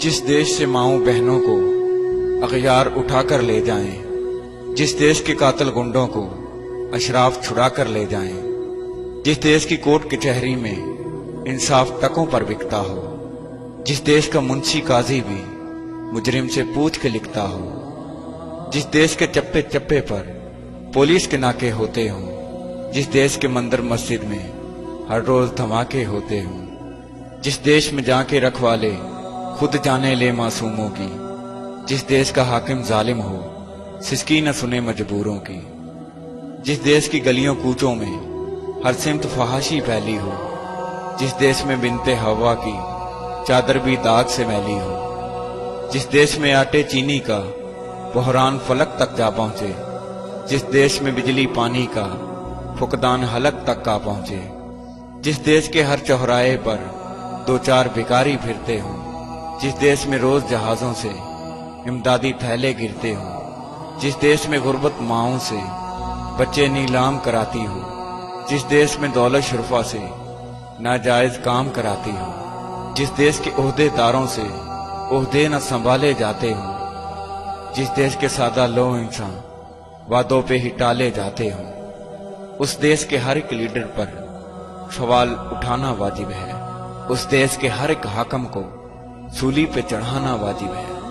जिस देश से माओं बहनों को अगयार उठा कर ले जाएं, जिस देश के कातिल गुंडों को अशराफ छुड़ा कर ले जाएं, जिस देश की कोर्ट कचहरी में इंसाफ टकों पर बिकता हो, जिस देश का मुंशी काजी भी मुजरिम से पूछ के लिखता हो, जिस देश के चप्पे चप्पे पर पुलिस के नाके होते हों, जिस देश के मंदिर मस्जिद में हर रोज धमाके होते हों, जिस देश में जाके रखवाले खुद जाने ले मासूमों की, जिस देश का हाकिम जालिम हो सिसकी न सुने मजबूरों की, जिस देश की गलियों कूचों में हर सिमत फहाशी फैली हो, जिस देश में बिनते हवा की चादर भी दाग से मैली हो, जिस देश में आटे चीनी का बहरान फलक तक जा पहुंचे, जिस देश में बिजली पानी का फुकदान हलक तक का पहुंचे, जिस देश के हर चौराहे पर दो चार भिखारी फिरते हों, जिस देश में रोज जहाजों से इमदादी थैले गिरते हों, जिस देश में गुर्बत माओं से बच्चे नीलाम कराती हो, जिस देश में दौलत शरफा से नाजायज काम कराती हो, जिस देश के ओहदेदारों से ओहदे न संभाले जाते हों, जिस देश के सादा लो इंसान वादों पे ही टाले जाते हों, उस देश के हर एक लीडर पर सवाल उठाना वाजिब है, उस देश के हर एक हाकम को सूली पे चढ़ाना वाजिब है।